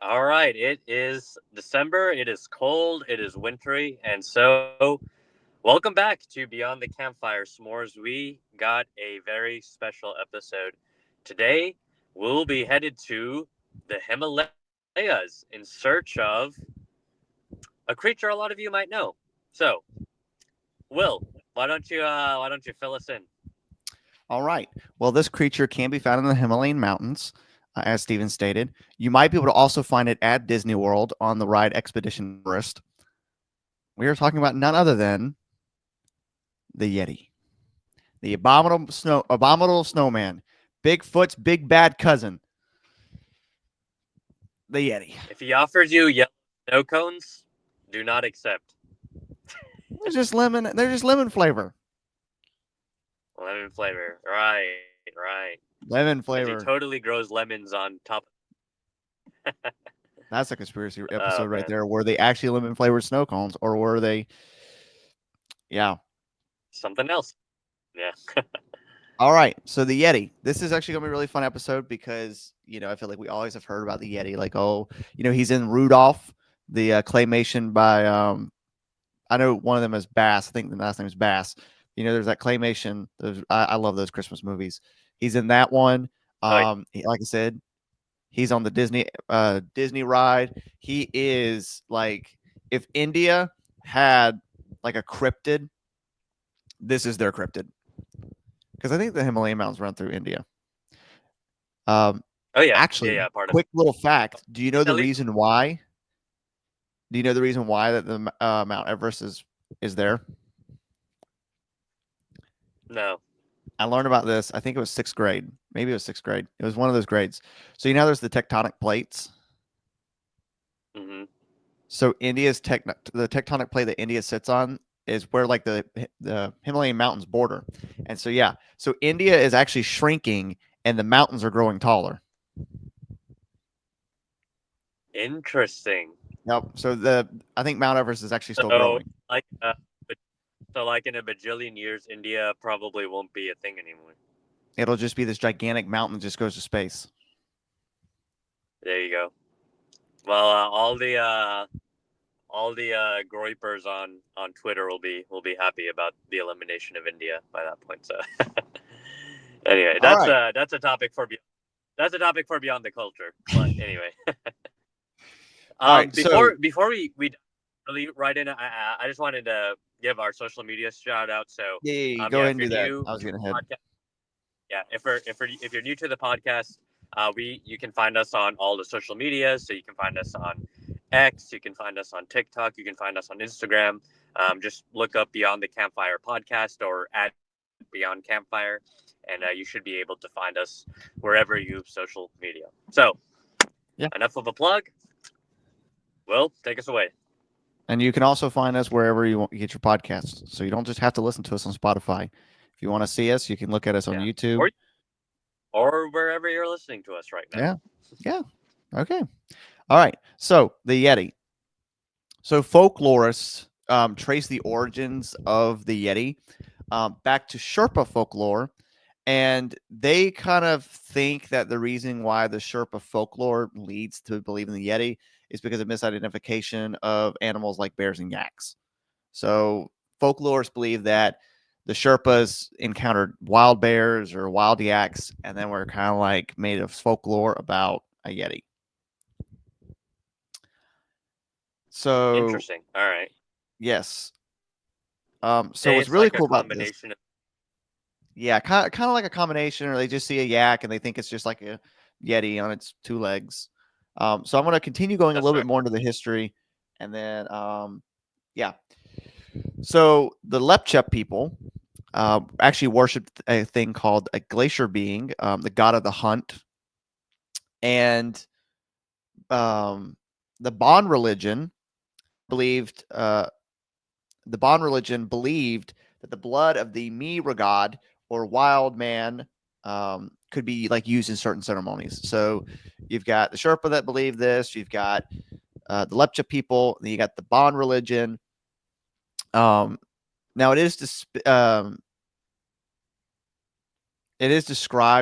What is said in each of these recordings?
All right, it is December. It is cold. It is wintry, and so welcome back to Beyond the Campfire S'mores. We got a very special episode today. We'll be headed to the Himalayas in search of a creature a lot of you might know. So, Will, why don't you fill us in? All right. Well, this creature can be found in the Himalayan mountains, as Steven stated. You might be able to also find it at Disney World on the ride Expedition Everest. We are talking about none other than the Yeti, the abominable snowman, Bigfoot's big bad cousin, the Yeti. If he offers you yellow snow cones, do not accept. They're just lemon. They're just lemon flavor. Lemon flavor. Right, right. Lemon Because he flavor. totally grows lemons on top. That's a conspiracy Oh episode right man, there. Were they actually lemon flavored snow cones, or were they? Yeah. something else. Yeah. All right. So the Yeti. This is actually gonna be a really fun episode because I feel like we always have heard about the Yeti. Like, oh, he's in Rudolph, the claymation by I know one of them is Bass. I think the last name is Bass. There's that claymation. I love those Christmas movies. He's in that one. Oh yeah. Like I said, he's on the Disney ride. He is like if India had like a cryptid, this is their cryptid because I think the Himalayan mountains run through India. Um, Oh yeah. Yeah. Actually, Yeah. Part of. quick little fact: Do you know the At least reason why? Do you know the reason why that the Mount Everest is there? no. I learned about this. I think it was sixth grade. Maybe it was sixth grade. It was one of those grades. So there's the tectonic plates. Hmm. So the tectonic plate that India sits on is where like the Himalayan mountains border, and so yeah, so India is actually shrinking and the mountains are growing taller. Interesting. Yep. So I think Mount Everest is actually still So growing. like, but- so like in a bajillion years, India probably won't be a thing anymore. It'll just be this gigantic mountain that just goes to space. There you go. Well, all the groypers on Twitter will be happy about the elimination of India by that point. So anyway, All right. that's a topic for that's a topic for beyond the culture. But anyway, All right. So before we really right in, I just wanted to give our social media shout out. So yeah, go yeah, ahead if and you're do that. new I was to getting the ahead. podcast, yeah, if you're new to the podcast, we you can find us on all the social media. So you can find us on X, you can find us on TikTok, you can find us on Instagram. Just look up Beyond the Campfire podcast or at Beyond Campfire, and you should be able to find us wherever you use social media. So Yeah. enough of a plug. Will, take us away. And you can also find us wherever you get your podcasts. So you don't just have to listen to us on Spotify. If you want to see us, you can look at us on Yeah, YouTube. or wherever you're listening to us right now. Yeah. Yeah. Okay. All right. So the Yeti. So folklorists trace the origins of the Yeti back to Sherpa folklore. And they kind of think that the reason why the Sherpa folklore leads to believing the Yeti is because of misidentification of animals like bears and yaks. So folklorists believe that the Sherpas encountered wild bears or wild yaks, and then were kind of like made of folklore about a Yeti. So Interesting. All right. yes. So what's It's really like a cool about this, combination of. yeah, kind of like a combination, or they just see a yak and they think it's just like a Yeti on its two legs. So I'm going to continue going a That's little right. bit more into the history, and then yeah. So the Lepcha people actually worshipped a thing called a glacier being, the god of the hunt, and um, the Bon religion believed the Bon religion believed that the blood of the Mira god or wild man could be like used in certain ceremonies. So you've got the Sherpa that believe this. You've got the Lepcha people. Then you got the Bon religion. Um, Now it is described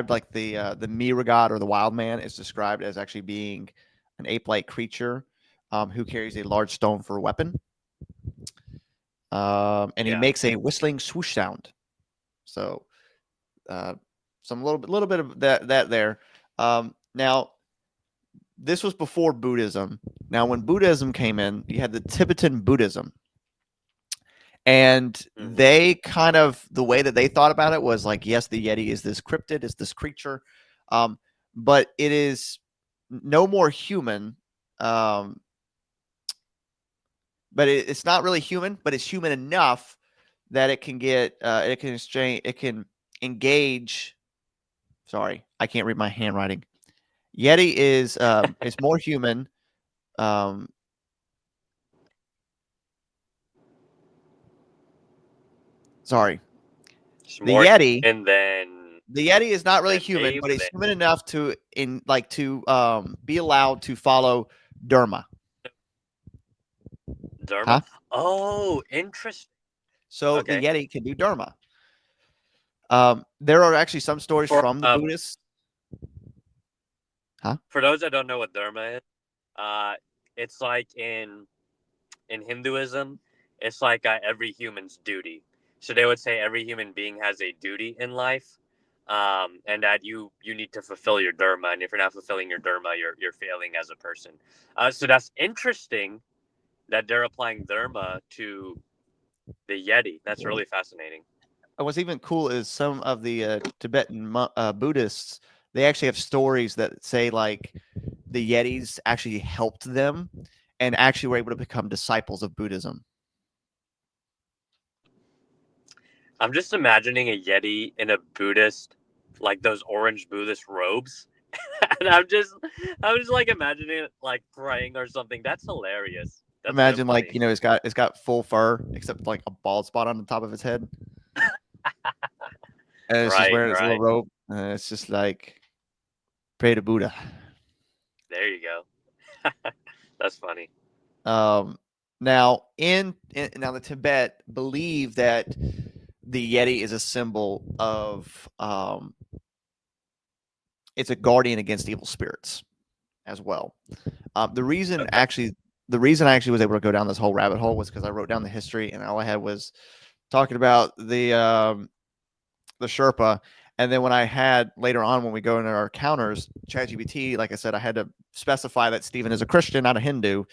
like the Mira god or the wild man is described as actually being an ape-like creature who carries a large stone for a weapon. And he Yeah. makes a whistling swoosh sound. So uh, some little bit of that there. Now this was before Buddhism. Now when Buddhism came in, you had the Tibetan Buddhism, and Hmm. they kind of the way that they thought about it was like, yes, the Yeti is this cryptid, is this creature, um, but it is no more human. Um, but it's not really human, but it's human enough that it can get it can exchange it can engage. Sorry, I can't read my handwriting. Yeti is more human. Um, sorry, It's the more Yeti human than the Yeti is not really human, ape but it's than human enough to be allowed to follow Dharma. Dharma. Huh? Oh, interesting. So the Okay. Yeti can do Dharma. There are actually some stories For from the Buddhists. Huh? for those that don't know what dharma is, uh, it's like in Hinduism, it's like every human's duty. So they would say every human being has a duty in life, and that you need to fulfill your dharma. And if you're not fulfilling your dharma, you're failing as a person. So that's interesting that they're applying dharma to the Yeti. That's really fascinating. What's even cool is some of the Tibetan Buddhists. They actually have stories that say like the Yetis actually helped them and actually were able to become disciples of Buddhism. I'm just imagining a Yeti in a Buddhist, like those orange Buddhist robes, and I'm just like imagining it like praying or something. That's hilarious. That's so Imagine like funny. it's got full fur except like a bald spot on the top of its head, and it's just Right, wearing its little right. robe. And it's just like pray to Buddha. There you go. That's funny. Um, now the Tibet believe that the Yeti is a symbol of it's a guardian against evil spirits as well. The reason Okay. actually the reason I actually was able to go down this whole rabbit hole was because I wrote down the history and all I had was talking about the Sherpa. And then when I had later on when we go into our counters, ChatGPT, like I said, I had to specify that Stephen is a Christian, not a Hindu.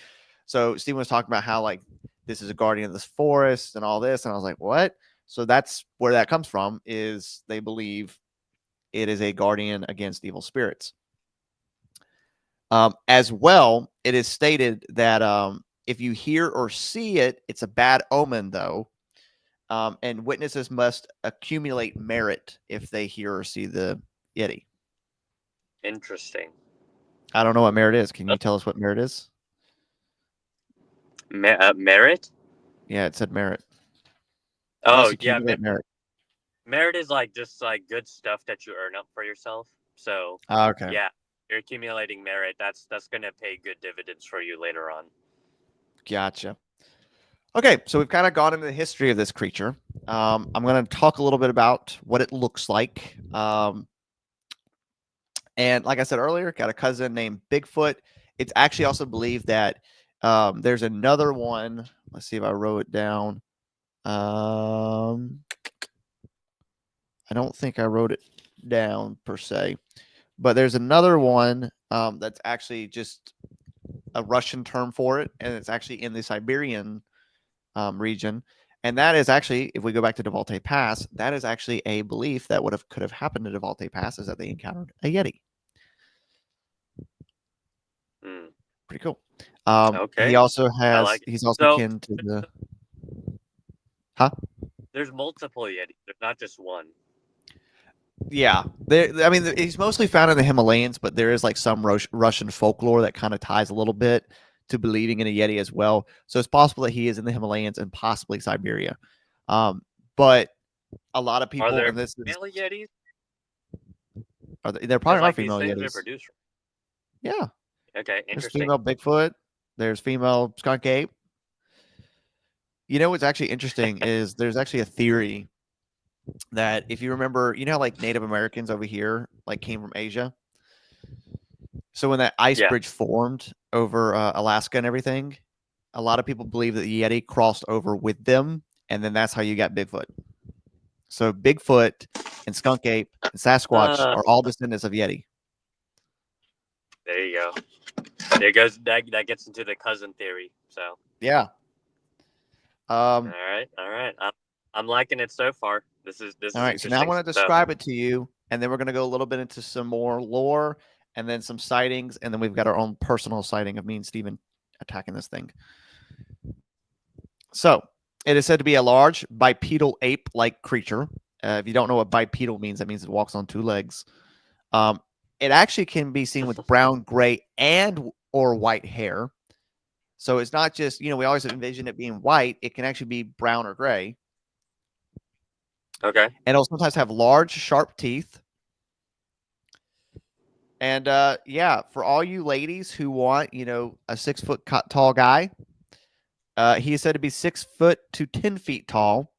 So Stephen was talking about how like this is a guardian of this forest and all this, and I was like, what? So that's where that comes from. Is they believe it is a guardian against evil spirits. As well, it is stated that if you hear or see it, it's a bad omen, though. And witnesses must accumulate merit if they hear or see the Yeti. Interesting. I don't know what merit is. Can you tell us what merit is? Merit? Yeah, it said merit. Oh Must yeah, accumulate merit. merit is like just like good stuff that you earn up for yourself. So Okay. yeah, you're accumulating merit. That's gonna pay good dividends for you later on. Gotcha. Okay, so we've kind of gone into the history of this creature. I'm going to talk a little bit about what it looks like. And like I said earlier, got a cousin named Bigfoot. It's actually also believed that there's another one. Let's see if I wrote it down. I don't think I wrote it down per se, but there's another one that's actually just a Russian term for it, and it's actually in the Siberian region. And that is actually, if we go back to Devalte Pass, that is actually a belief that could have happened to Devalte Pass is that they encountered a Yeti. Hmm. Pretty cool. He Okay, also I has like it. he's also So kin to the huh? there's multiple Yetis. There's not just one. Yeah, there. I mean, he's mostly found in the Himalayas, but there is like some Russian folklore that kind of ties a little bit to believing in a Yeti as well. So it's possible that he is in the Himalayas and possibly Siberia. But a lot of Are people, there and this is, female Yetis? there probably Because are like these female things Yetis. reproduce. Yeah, Okay, there's interesting. female Bigfoot. There's female skunk ape. You know what's actually interesting is there's actually a theory that if you remember, you know how like Native Americans over here like came from Asia. So when that ice Yeah. bridge formed over Alaska and everything, a lot of people believe that the Yeti crossed over with them, and then that's how you got Bigfoot. So Bigfoot and skunk ape and Sasquatch Uh, are all descendants of Yeti. there you go. There goes that gets into the cousin theory. So, Yeah. all Um, right, all right. I'm liking it so far. This all is right. So now I'm interesting. going to So, describe it to you, and then we're going to go a little bit into some more lore, and then some sightings, and then we've got our own personal sighting of me and Steven attacking this thing. So it is said to be a large bipedal ape-like creature. If you don't know what bipedal means, that means it walks on two legs. Um, it actually can be seen with brown, gray, and or white hair. So it's not just, we always envision it being white. It can actually be brown or gray. okay. And it'll sometimes have large, sharp teeth. And yeah, for all you ladies who want, a 6 foot tall guy, he is said to be 6 foot to 10 feet tall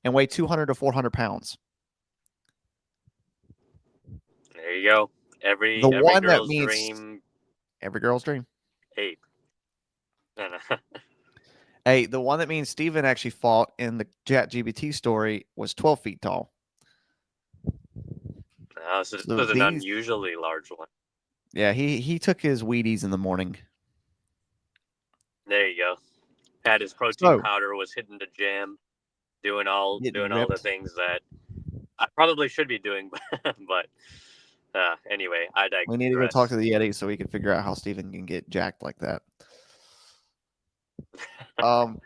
and weigh 200 to 400 pounds. There you go. The Every one that girl's means dream every girl's dream. ape. Hey, the one that means Steven actually fought in the Chat GBT story was 12 feet tall. So this So was an these, unusually large one. yeah, he took his Wheaties in the morning. There you go. Had his protein So powder, was hitting the gym, getting doing all the ripped. things that I probably should be doing, but anyway, I We need to go talk digress. to the Yeti so we can figure out how Steven can get jacked like that. Um,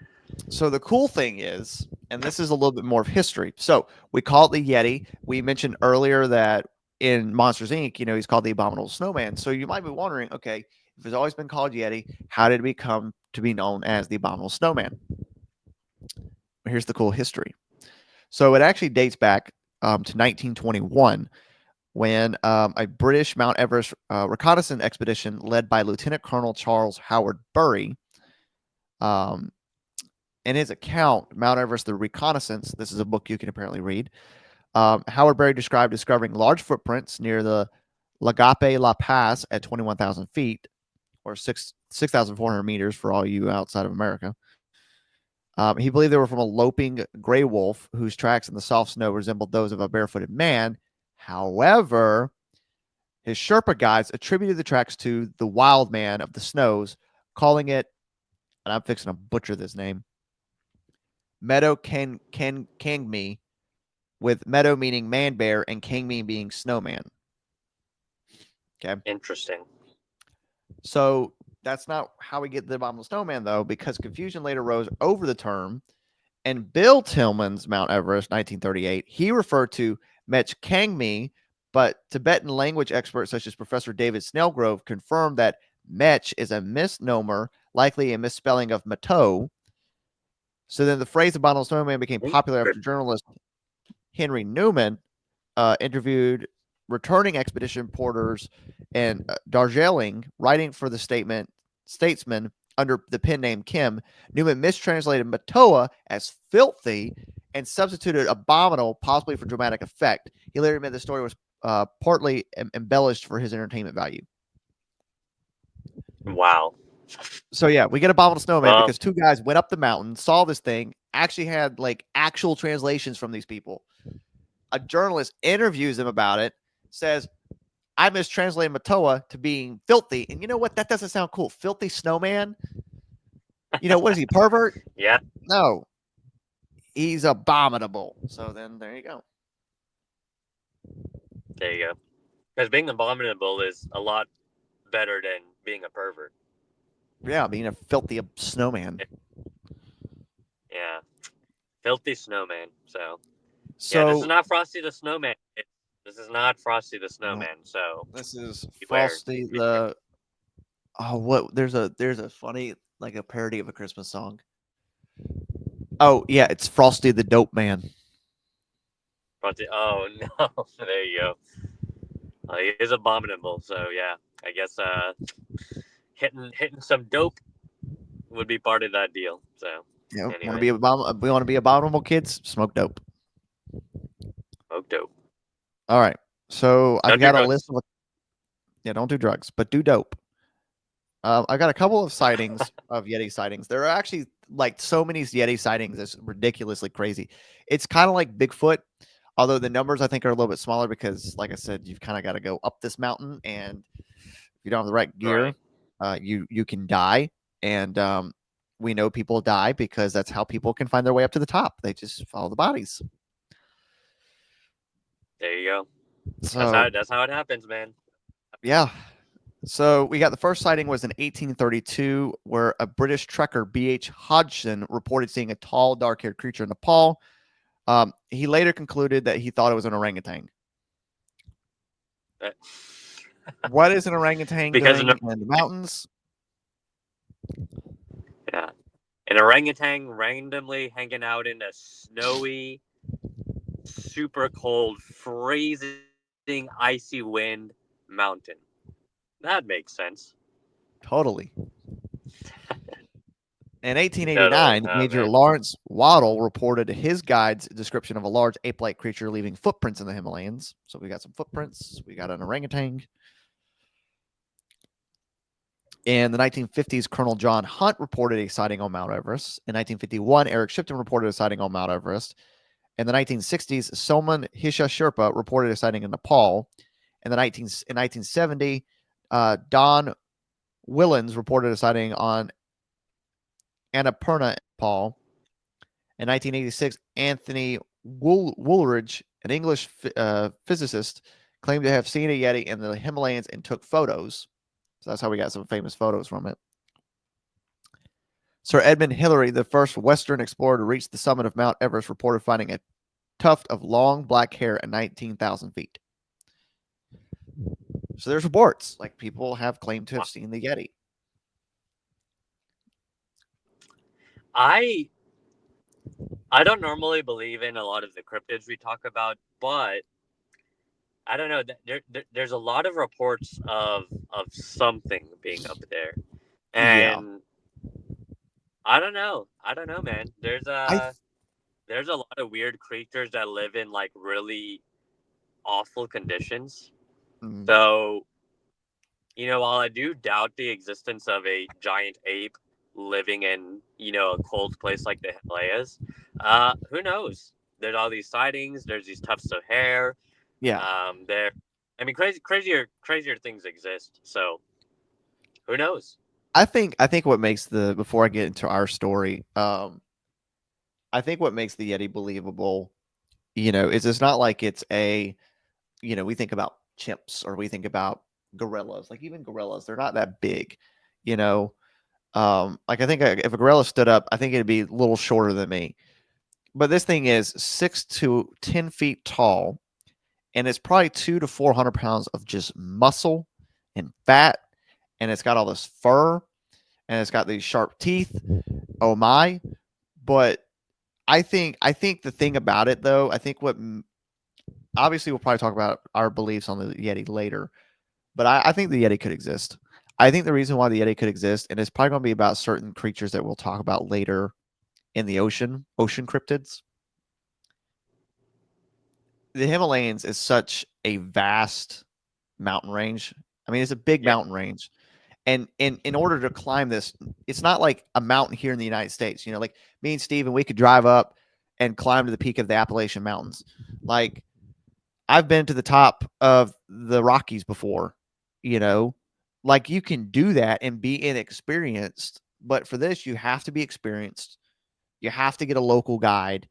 so the cool thing is, and this is a little bit more of history. So we call it the Yeti. We mentioned earlier that in Monsters Inc., he's called the Abominable Snowman. So you might be wondering, okay, if it's always been called Yeti, how did it become to be known as the Abominable Snowman? Here's the cool history. So it actually dates back to 1921 when a British Mount Everest reconnaissance expedition led by Lieutenant Colonel Charles Howard Bury. In his account, Mount Everest, the Reconnaissance, this is a book you can apparently read. Howard Bury described discovering large footprints near the Lagape La Paz at 21,000 feet, or 6,400 meters for all you outside of America. He believed they were from a loping gray wolf whose tracks in the soft snow resembled those of a barefooted man. However, his Sherpa guides attributed the tracks to the wild man of the snows, calling it, and I'm fixing to butcher this name, Meadow Kangmi, with Meadow meaning man bear and Kangmi being snowman. Okay. Interesting. So that's not how we get the Abominable Snowman, though, because confusion later rose over the term. And Bill Tillman's Mount Everest, 1938, he referred to Mech Kangmi, but Tibetan language experts such as Professor David Snellgrove confirmed that Mech is a misnomer, likely a misspelling of Mato. So then the phrase Abominable Snowman became popular after journalist Henry Newman interviewed returning expedition porters and Darjeeling, writing for the statesman under the pen name Kim. Newman mistranslated Matoa as filthy and substituted abominable, possibly for dramatic effect. He later admitted the story was partly embellished for his entertainment value. Wow. So yeah, we get Abominable Snowman Well, because two guys went up the mountain, saw this thing, actually had like actual translations from these people. A journalist interviews him about it, says, I mistranslated Matoa to being filthy. And you know what? That doesn't sound cool. Filthy snowman? What is he, pervert? yeah. No. He's abominable. So then there you go. There you go. Because being abominable is a lot better than being a pervert. Yeah, being a filthy snowman. Yeah. Filthy snowman. So, yeah, this is So not Frosty the Snowman. This is not Frosty the no, Snowman. So, this is beware. Frosty the what there's a funny like a parody of a Christmas song. Oh yeah, it's Frosty the Dope Man. Frosty. Oh, no. There you go. He is abominable. So, yeah. I guess hitting some dope would be part of that deal. So, Want to anyway, be we want to be abominable kids? Smoke dope. smoke dope. All right. So I've Don't do got a drugs. list of Yeah, don't do drugs, but do dope. I got a couple of sightings of Yeti sightings. There are actually like so many Yeti sightings. It's ridiculously crazy. It's kind of like Bigfoot, although the numbers I think are a little bit smaller because, like I said, you've kind of got to go up this mountain, and if you don't have the right gear, Right. you can die. And we know people die because that's how people can find their way up to the top. They just follow the bodies. There you go. So That's how it happens, man. yeah. So we got the first sighting was in 1832, where a British trekker, B.H. Hodgson, reported seeing a tall, dark-haired creature in Nepal. He later concluded that he thought it was an orangutan. That- What is an orangutan because doing in the mountains? yeah, an orangutan randomly hanging out in a snowy, super cold, freezing, icy wind mountain. That makes sense. Totally. In Totally. 1889, Oh Major man. Lawrence Waddell reported his guide's description of a large ape-like creature leaving footprints in the Himalayas. So we got some footprints. We got an orangutan. In the 1950s, Colonel John Hunt reported a sighting on Mount Everest. In 1951, Eric Shipton reported a sighting on Mount Everest. In the 1960s, Soman Hisha Sherpa reported a sighting in Nepal. In 1970, Don Willens reported a sighting on Annapurna, Nepal. In 1986, Anthony Woolridge, an English physicist, claimed to have seen a Yeti in the Himalayas and took photos. So that's how we got some famous photos from it. Sir Edmund Hillary, the first Western explorer to reach the summit of Mount Everest, reported finding a tuft of long black hair at 19,000 feet. So there's reports. Like people have claimed to have seen the Yeti. I I don't normally believe in a lot of the cryptids we talk about, but I don't know. There's a lot of reports of something being up there, Yeah. and I don't know. I don't know, man. I There's a lot of weird creatures that live in like really awful conditions. mm, So while I do doubt the existence of a giant ape living in a cold place like the Himalayas, who knows? There's all these sightings. There's these tufts of hair. yeah. There, I mean, crazier things exist. So who knows? I think what makes the before I get into our story, I think what makes the Yeti believable, is it's not like it's we think about chimps or we think about gorillas. Like even gorillas, they're not that big, you know. Like I think if a gorilla stood up, I think it'd be a little shorter than me. But this thing is 6 to 10 feet tall, and it's probably 2 to 400 pounds of just muscle and fat, and it's got all this fur, and it's got these sharp teeth. Oh my! But I think the thing about it though, I think what obviously we'll probably talk about our beliefs on the Yeti later, but I think the Yeti could exist. I think the reason why the Yeti could exist, and it's probably going to be about certain creatures that we'll talk about later in the ocean cryptids. The Himalayas is such a vast mountain range. I mean, it's a big Yeah, mountain range. And in order to climb this, it's not like a mountain here in the United States. Like me and Steven, we could drive up and climb to the peak of the Appalachian Mountains. Like I've been to the top of the Rockies before, you know, like you can do that and be inexperienced. But for this, you have to be experienced. You have to get a local guide.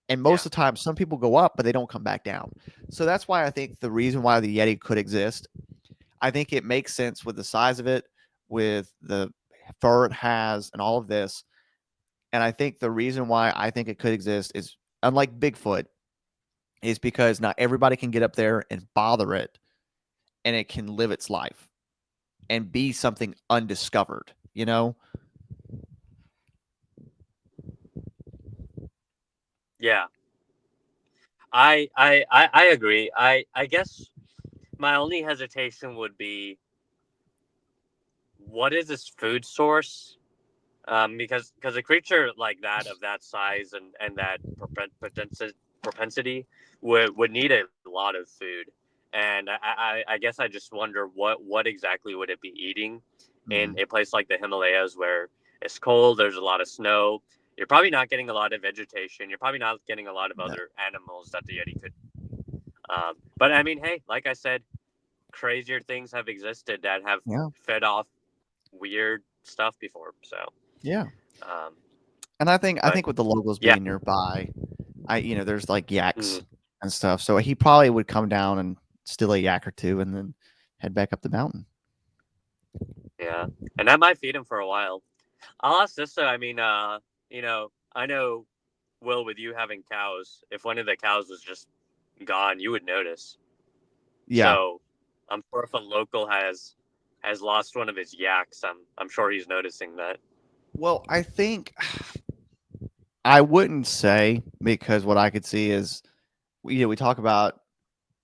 And most yeah, of the time, some people go up, but they don't come back down. So that's why I think the reason why the Yeti could exist, I think it makes sense with the size of it, with the fur it has, and all of this. And I think the reason why I think it could exist is unlike Bigfoot, is because not everybody can get up there and bother it and it can live its life and be something undiscovered. yeah. I agree. I guess my only hesitation would be what is this food source? Because a creature like that of that size and that propensity would need a lot of food, and I guess I just wonder what exactly would it be eating in Mm, a place like the Himalayas where it's cold, there's a lot of snow. You're probably not getting a lot of vegetation. You're probably not getting a lot of no. other animals that the Yeti could. But I mean, hey, like I said, crazier things have existed that have Yeah. fed off weird stuff before. So, Yeah. um, And I but think with the locals yeah, being nearby, there's like yaks mm, and stuff. So he probably would come down and steal a yak or two and then head back up the mountain. yeah, and that might feed him for a while. I'll ask this though. I mean, I know, Will, with you having cows, if one of the cows was just gone, you would notice. Yeah. So I'm sure if a local has lost one of his yaks, I'm sure he's noticing that. Well, I think I wouldn't say because what I could see is we talk about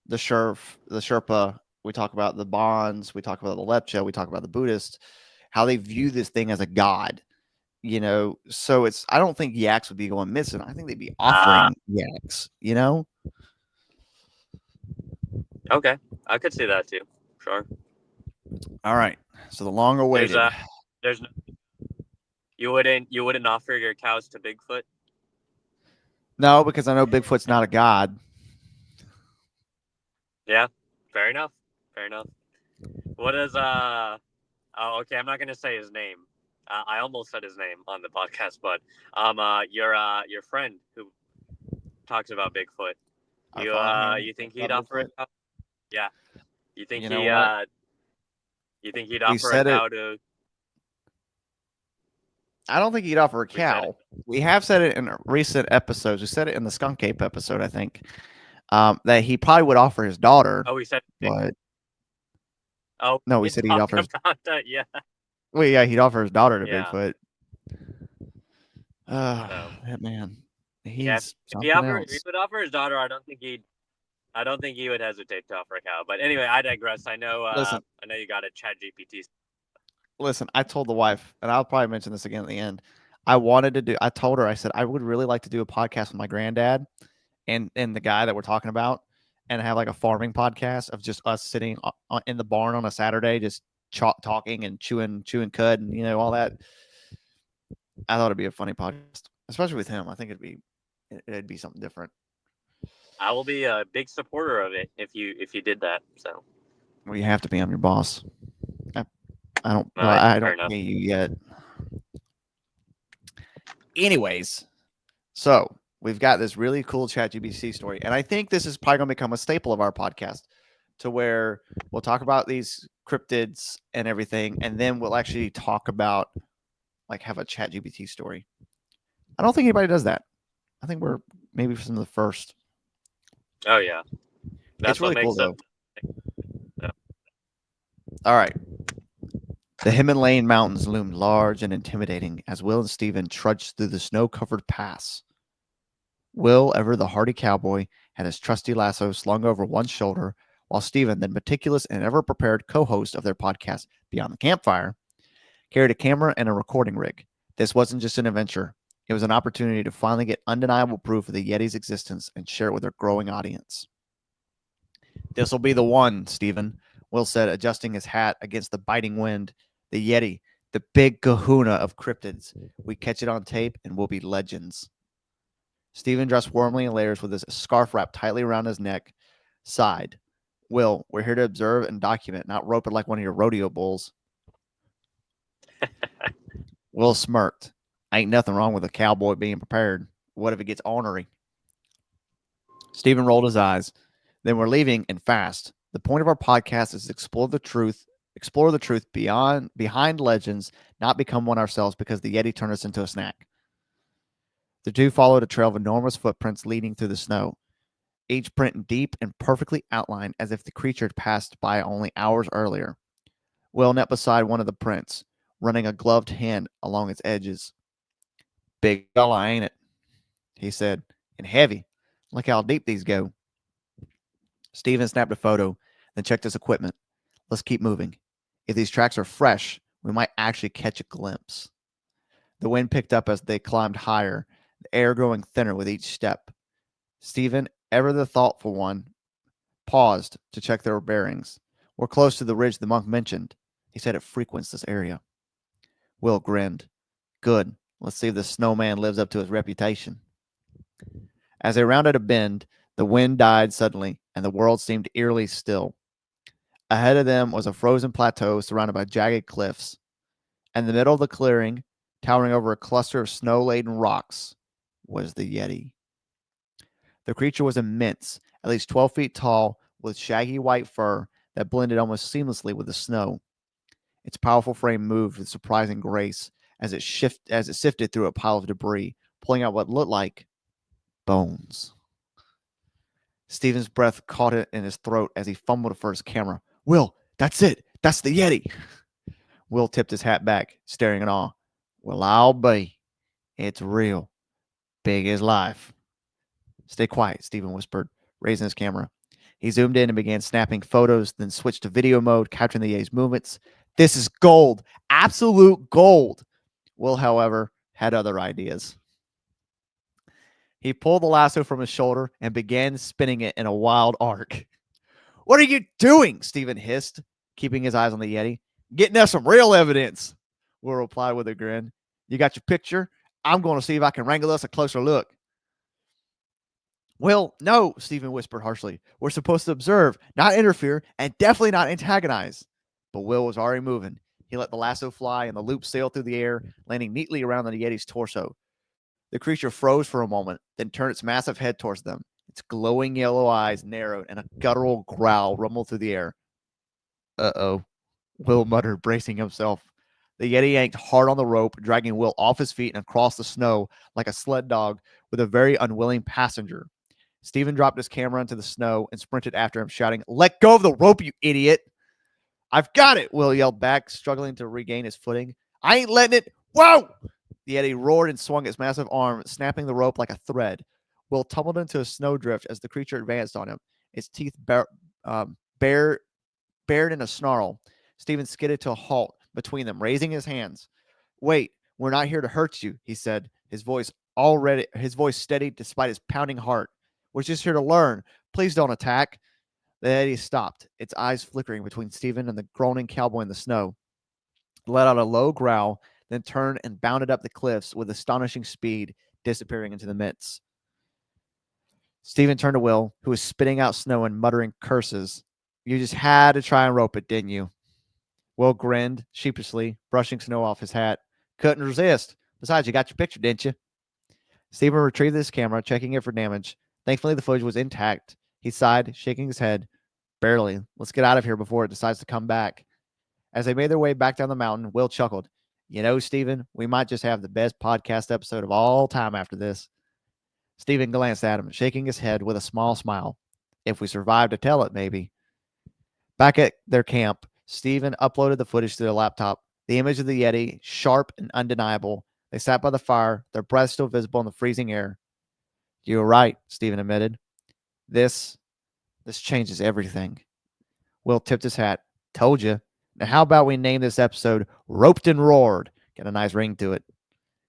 the Sherpa, we talk about the Bonds, we talk about the Lepcha, we talk about the Buddhists, how they view this thing as a god. So it's I don't think yaks would be going missing. I think they'd be Ah, offering yaks. okay, I could see that too. Sure. All right. So the long There's awaited. there's no, you wouldn't offer your cows to Bigfoot. No, because I know Bigfoot's not a god. Yeah, fair enough. Fair enough. What is Oh, okay. I'm not gonna say his name. I almost said his name on the podcast, but your friend who talks about Bigfoot. Our You fine uh, here you think he'd about offer a Bigfoot. cow? Yeah. You think You know he what? uh, you think he'd We offer a said it. cow to? I don't think he'd offer a We said it. cow. We have said it in recent episodes. We said it in the Skunk Ape episode, I think, that he probably would offer his daughter, Oh, we said it. but Oh, no, we we said he'd talked offer his. about that. Yeah. Well, yeah, he'd offer his daughter to Yeah. Bigfoot. So That man, yeah, he's if he something offer if he else. would offer his daughter, I don't think he would hesitate to offer a cow. But anyway, I digress. Listen, I know you got a Chat GPT. listen. I told the wife, and I'll probably mention this again at the end. I told her, I said I would really like to do a podcast with my granddad and the guy that we're talking about, and have like a farming podcast of just us sitting in the barn on a Saturday, just talking and chewing cud and all that. I thought it'd be a funny podcast, especially with him. I think it'd be something different. I will be a big supporter of it if you did that. So, Well, you have to be. I'm your boss. I, I don't. all Well, right, I fair don't enough. pay you yet. Anyways, so we've got this really cool ChatGPT story, and I think this is probably going to become a staple of our podcast, to where we'll talk about these cryptids and everything, and then we'll actually talk about like have a ChatGPT story. I don't think anybody does that. I think we're maybe some of the first. Oh yeah, It's that's what really cool makes it. though. All right. The Himalayan mountains loomed large and intimidating as Will and Stephen trudged through the snow covered pass. Will, ever the hardy cowboy, had his trusty lasso slung over one shoulder, while Stephen, the meticulous and ever prepared co host of their podcast, Beyond the Campfire, carried a camera and a recording rig. This wasn't just an adventure, it was an opportunity to finally get undeniable proof of the Yeti's existence and share it with their growing audience. This'll be the one, Stephen, Will said, adjusting his hat against the biting wind. The Yeti, the big kahuna of cryptids. We catch it on tape and we'll be legends. Stephen, dressed warmly in layers with his scarf wrapped tightly around his neck, sighed. Will, we're here to observe and document, not rope it like one of your rodeo bulls. Will smirked. Ain't nothing wrong with a cowboy being prepared. What if it gets ornery? Stephen rolled his eyes. Then we're leaving and fast. The point of our podcast is to explore the truth beyond behind legends, not become one ourselves because the Yeti turned us into a snack. The two followed a trail of enormous footprints leading through the snow, each print deep and perfectly outlined as if the creature had passed by only hours earlier. Will knelt beside one of the prints, running a gloved hand along its edges. Big fella, ain't it? He said, and heavy. Look how deep these go. Steven snapped a photo, then checked his equipment. Let's keep moving. If these tracks are fresh, we might actually catch a glimpse. The wind picked up as they climbed higher, the air growing thinner with each step. Stephen, ever the thoughtful one, paused to check their bearings. We're close to the ridge the monk mentioned. He said it frequents this area. Will grinned. Good. Let's see if the snowman lives up to his reputation. As they rounded a bend, the wind died suddenly, and the world seemed eerily still. Ahead of them was a frozen plateau surrounded by jagged cliffs. In the middle of the clearing, towering over a cluster of snow laden rocks, was the Yeti. The creature was immense, at least 12 feet tall, with shaggy white fur that blended almost seamlessly with the snow. Its powerful frame moved with surprising grace as it sifted through a pile of debris, pulling out what looked like bones. Steven's breath caught it in his throat as he fumbled for his camera. Will, that's it. That's the Yeti. Will tipped his hat back, staring in awe. Well, I'll be. It's real. Big as life. Stay quiet, Steven whispered, raising his camera. He zoomed in and began snapping photos, then switched to video mode, capturing the Yeti's movements. This is gold. Absolute gold. Will, however, had other ideas. He pulled the lasso from his shoulder and began spinning it in a wild arc. What are you doing? Steven hissed, keeping his eyes on the Yeti. Getting us some real evidence, Will replied with a grin. You got your picture? I'm going to see if I can wrangle us a closer look. Well, no, Steven whispered harshly. We're supposed to observe, not interfere, and definitely not antagonize. But Will was already moving. He let the lasso fly and the loop sail through the air, landing neatly around the Yeti's torso. The creature froze for a moment, then turned its massive head towards them. Its glowing yellow eyes narrowed, and a guttural growl rumbled through the air. Uh-oh, Will muttered, bracing himself. The Yeti yanked hard on the rope, dragging Will off his feet and across the snow like a sled dog with a very unwilling passenger. Steven dropped his camera into the snow and sprinted after him, shouting, Let go of the rope, you idiot! I've got it, Will yelled back, struggling to regain his footing. I ain't letting it. Whoa! The Yeti roared and swung its massive arm, snapping the rope like a thread. Will tumbled into a snowdrift as the creature advanced on him, its teeth bared in a snarl. Steven skidded to a halt between them, raising his hands. Wait, we're not here to hurt you, he said, his voice steady despite his pounding heart. We're just here to learn. Please don't attack. The Yeti stopped, its eyes flickering between Steven and the groaning cowboy in the snow. Let out a low growl, then turned and bounded up the cliffs with astonishing speed, disappearing into the mist. Steven turned to Will, who was spitting out snow and muttering curses. You just had to try and rope it, didn't you? Will grinned sheepishly, brushing snow off his hat. Couldn't resist. Besides, you got your picture, didn't you? Steven retrieved his camera, checking it for damage. Thankfully, the footage was intact. He sighed, shaking his head. Barely. Let's get out of here before it decides to come back. As they made their way back down the mountain, Will chuckled. You know, Steven, we might just have the best podcast episode of all time after this. Steven glanced at him, shaking his head with a small smile. If we survive to tell it, maybe. Back at their camp, Steven uploaded the footage to their laptop. The image of the Yeti, sharp and undeniable. They sat by the fire, their breath still visible in the freezing air. You were right, Steven admitted. This changes everything. Will tipped his hat. Told you. Now, how about we name this episode Roped and Roared? Get a nice ring to it.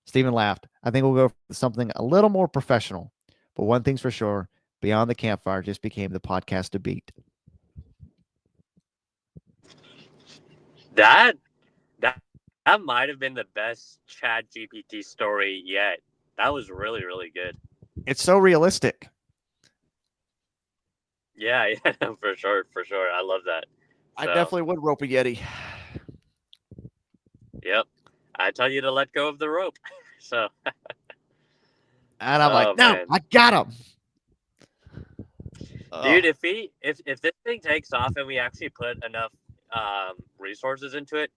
Steven laughed. I think we'll go for something a little more professional. But one thing's for sure, Beyond the Campfire just became the podcast to beat. That that might have been the best Chat GPT story yet. That was really, really good. It's so realistic. Yeah, yeah, for sure, for sure. I love that. I So, definitely would rope a Yeti. yep. I tell you to let go of the rope. So, And I'm like, oh no, man, I got him. dude, Oh, if this thing takes off and we actually put enough resources into it,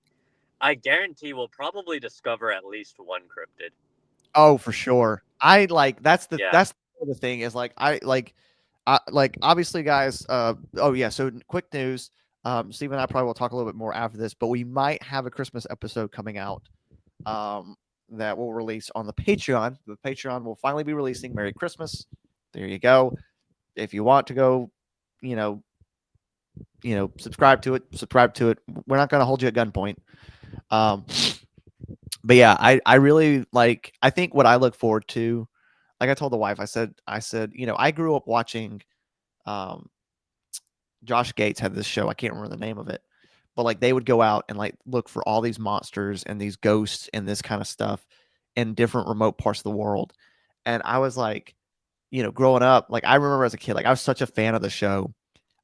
I guarantee we'll probably discover at least one cryptid. oh, for sure. I like Yeah. that's the thing is like obviously guys oh yeah, so quick news. Steve and I probably will talk a little bit more after this, but we might have a Christmas episode coming out um that will release on the Patreon. The Patreon will finally be releasing. Merry Christmas. There you go. If you want to go, you know, subscribe to it. We're not going to hold you at gunpoint. Um but yeah, I really like I think what I look forward to, like I told the wife, I said, I grew up watching um Josh Gates had this show. I can't remember the name of it, but like they would go out and like look for all these monsters and these ghosts and this kind of stuff in different remote parts of the world. And I was like, growing up, like I remember as a kid, like I was such a fan of the show.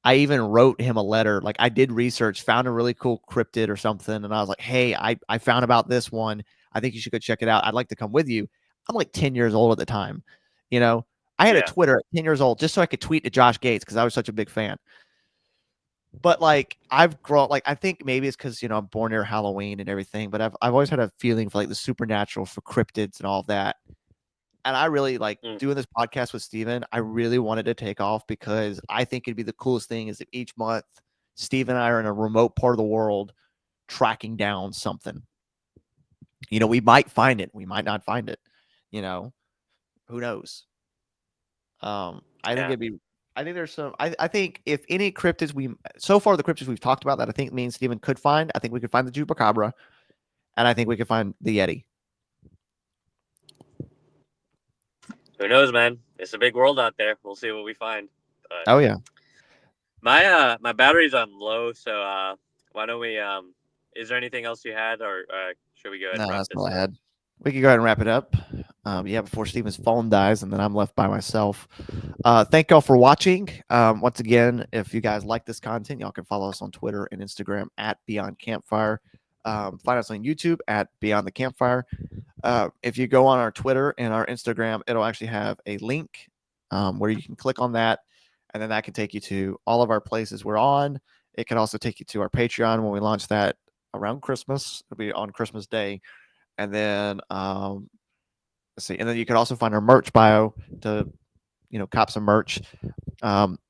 I even wrote him a letter. Like I did research, found a really cool cryptid or something, and I was like, "Hey, I found about this one. I think you should go check it out. I'd like to come with you." I'm like 10 years old at the time. You know, I had a Yeah. Twitter at 10 years old just so I could tweet to Josh Gates because I was such a big fan. But like I've grown, like I think maybe it's because I'm born near Halloween and everything. But I've always had a feeling for like the supernatural, for cryptids and all of that. And I really like Mm. doing this podcast with Steven. I really wanted to take off because I think it'd be the coolest thing is if each month Steve and I are in a remote part of the world tracking down something. We might find it. We might not find it. You know, who knows? I think Yeah. it'd be. I think there's some. I think if any cryptids so far the cryptids we've talked about that I think me and Steven could find. I think we could find the Chupacabra, and I think we could find the Yeti. Who knows, man? It's a big world out there. We'll see what we find. But Oh yeah. my battery's on low, so why don't we is there anything else you had, or should we go ahead No, and wrap that's all this I up? had. We can go ahead and wrap it up. Yeah, before Steven's phone dies, and then I'm left by myself. Thank y'all for watching. Once again, if you guys like this content, y'all can follow us on Twitter and Instagram at Beyond Campfire. Find us on YouTube at Beyond the Campfire. If you go on our Twitter and our Instagram, it'll actually have a link where you can click on that, and then that can take you to all of our places we're on. It can also take you to our Patreon when we launch that around Christmas. It'll be on Christmas Day. And then let's see. And then you can also find our merch bio to cop some merch. Um,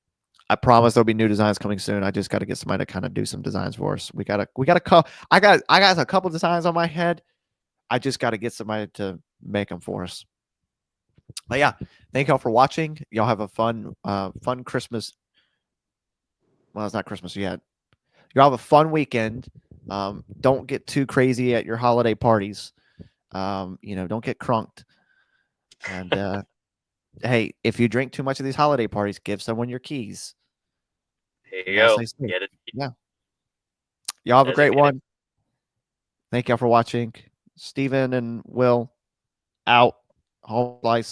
I promise there'll be new designs coming soon. I just got to get somebody to kind of do some designs for us. We got to I got a couple designs on my head. I just got to get somebody to make them for us. But yeah, thank y'all for watching. Y'all have a fun Christmas. Well, it's not Christmas yet. Y'all have a fun weekend. Don't get too crazy at your holiday parties. Don't get crunked. And hey, if you drink too much of these holiday parties, give someone your keys. Here And you y'all go. stay safe. Get it Yeah. Y'all have a great designated. one. Thank y'all for watching. Steven and Will out. Home slice.